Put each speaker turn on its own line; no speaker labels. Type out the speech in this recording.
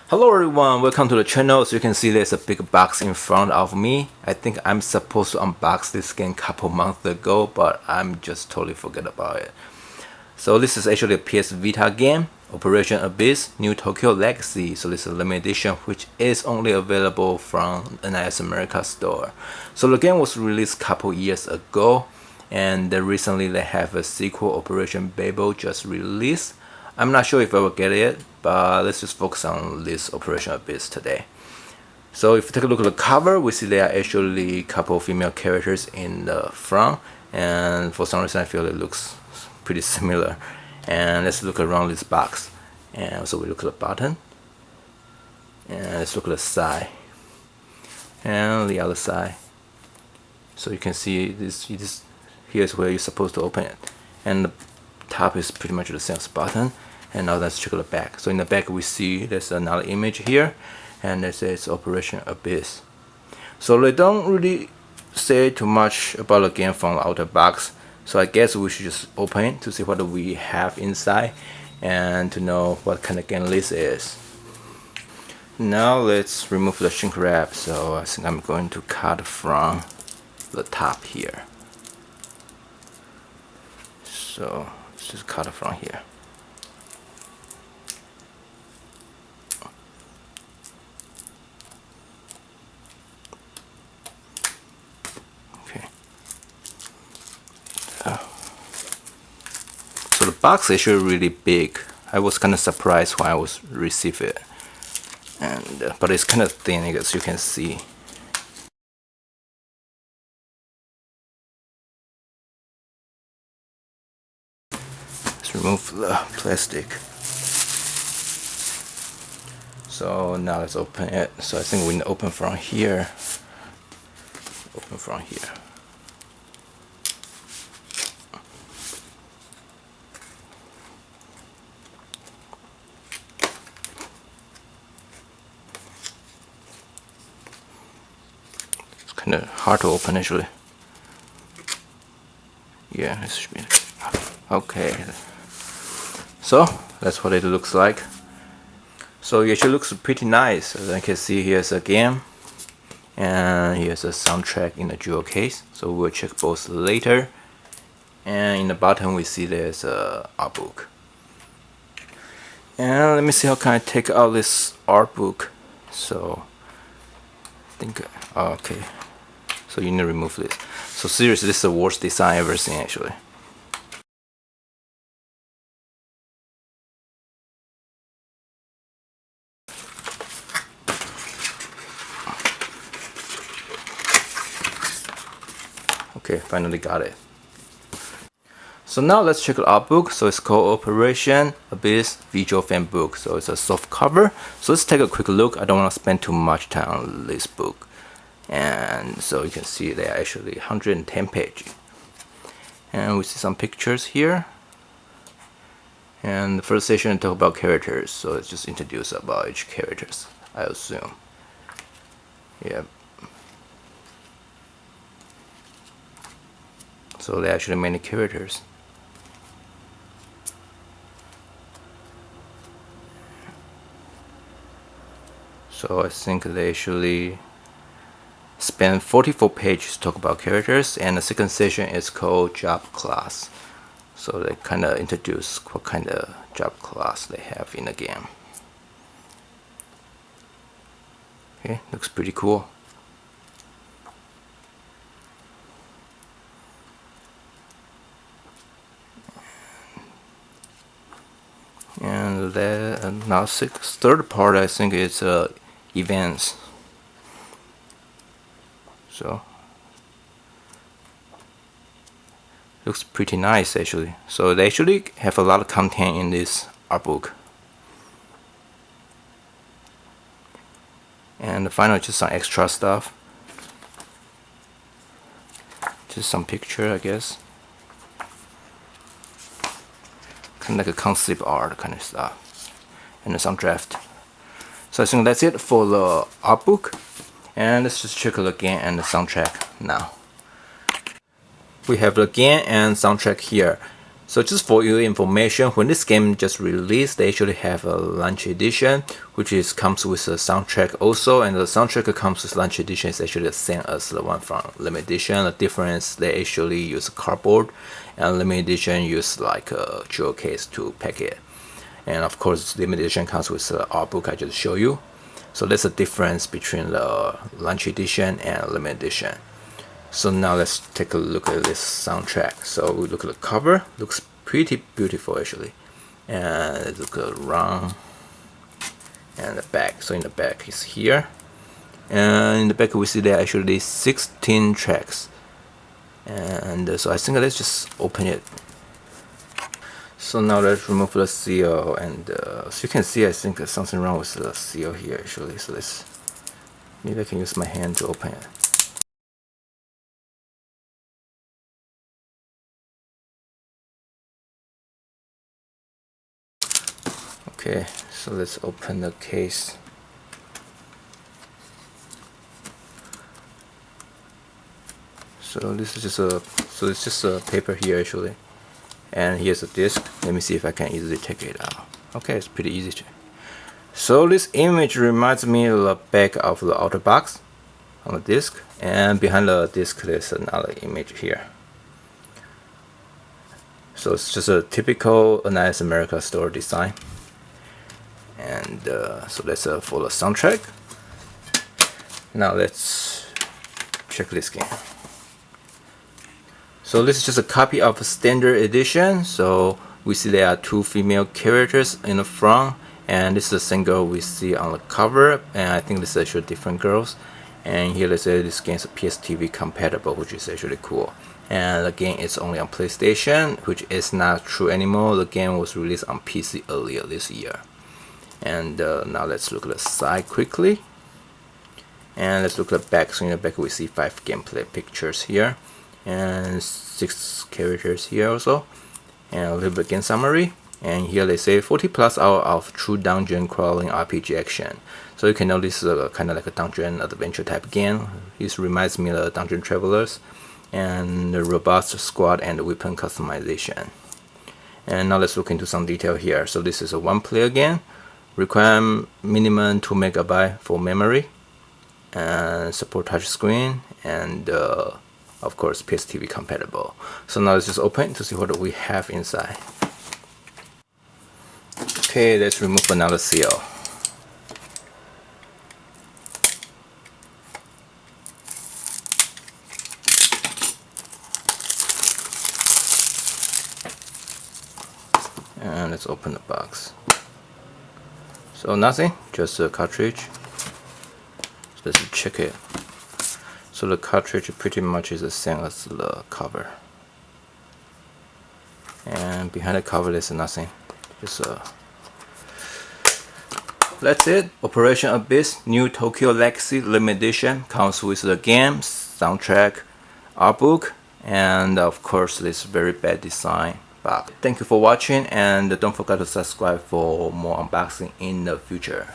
Hello everyone, welcome to the channel. So you can see there's a big box in front of me. I think I'm supposed to unbox this game a couple months ago, but I'm just totally forget about it. So this is actually a PS Vita game, Operation Abyss, New Tokyo Legacy. So this is a limited edition which is only available from NIS America store. So the game was released a couple years ago, and recently they have a sequel, Operation Babel, just released. I'm not sure if I will get it, but let's just focus on this Operation Abyss today. So if you take a look at the cover, we see there are actually a couple of female characters in the front, and for some reason I feel it looks pretty similar. And let's look around this box, and so we look at the bottom, and let's look at the side and the other side. So you can see this here's where you're supposed to open it, and the top is pretty much the same as bottom. And now let's check the back. So in the back we see there's another image here, and it says Operation Abyss. So they don't really say too much about the game from the outer box, so I guess we should just open it to see what we have inside and to know what kind of game this is. Now let's remove the shrink wrap. So I think I'm going to cut from the top here. So let's just cut it from here. Okay. So the box is actually really big. I was kind of surprised when I was received it, and but it's kind of thin, as you can see. Let's remove the plastic. So now let's open it. So I think we can open from here. Open from here. It's kind of hard to open actually. Yeah, this should be okay. So that's what it looks like. So it actually looks pretty nice. As I can see, here's a game, and here's a soundtrack in a jewel case. So we'll check both later. And in the bottom we see there's a art book. And let me see how can I take out this art book. So I think okay. So you need to remove this. So seriously, this is the worst design I've ever seen actually. Okay, finally got it. So now let's check the art book. So it's called Operation Abyss Visual Fan Book. So it's a soft cover. So let's take a quick look. I don't want to spend too much time on this book. And so you can see there are actually 110 pages. And we see some pictures here. And the first section talk about characters. So it's just introduce about each characters, I assume. Yeah. So there are actually many characters. So I think they actually spend 44 pages to talk about characters, and the second section is called Job Class. So they kind of introduce what kind of job class they have in the game. Okay, looks pretty cool. And then now third part I think is events. So looks pretty nice actually. So they actually have a lot of content in this art book. And the final just some extra stuff. Just some picture, I guess. Kind of like a concept art kind of stuff. And some draft. So I think that's it for the art book. And let's just check the game and the soundtrack now. We have the game and soundtrack here. So just for your information, when this game just released, they actually have a launch edition, which comes with a soundtrack also, and the soundtrack comes with launch edition is actually the same as the one from limited edition. The difference, they actually use cardboard, and limited edition use like a jewel case to pack it. And of course, limited edition comes with the art book I just showed you. So there's a difference between the launch edition and limited edition. So now let's take a look at this soundtrack. So we look at the cover, looks pretty beautiful actually. And let's look around and the back. So in the back is here. And in the back we see there actually 16 tracks. And so I think let's just open it. So now let's remove the seal, and so you can see I think there's something wrong with the seal here actually. So maybe I can use my hand to open it. Okay, so let's open the case. So this is just a paper here actually, and here's a disc. Let me see if I can easily take it out. Okay, it's pretty easy to. So this image reminds me of the back of the outer box on the disc, and behind the disc there's another image here. So it's just a typical Nice America store design. And so that's for the soundtrack. Now let's check this game. So this is just a copy of a standard edition. So we see there are 2 female characters in the front, and this is the same girl we see on the cover, and I think this is actually different girls. And here let's say this game is PSTV compatible, which is actually cool. And the game is only on PlayStation, which is not true anymore. The game was released on PC earlier this year. And now let's look at the side quickly, and let's look at the back. So in the back we see 5 gameplay pictures here, and 6 characters here also, and a little bit game summary. And here they say 40+ hours of true dungeon crawling RPG action. So you can know this is kind of like a dungeon adventure type game. This reminds me of the Dungeon Travelers, and the robust squad and weapon customization. And now let's look into some detail here. So this is a 1-player game. Require minimum 2 MB for memory, and support touchscreen, and of course PSTV compatible. So now let's just open to see what we have inside. Okay, let's remove another seal. And let's open the box. So nothing, just a cartridge. So let's check it. So the cartridge pretty much is the same as the cover. And behind the cover there's nothing. Just that's it. Operation Abyss New Tokyo Legacy Limited Edition comes with the game, soundtrack, art book, and of course this very bad design. Thank you for watching, and don't forget to subscribe for more unboxing in the future.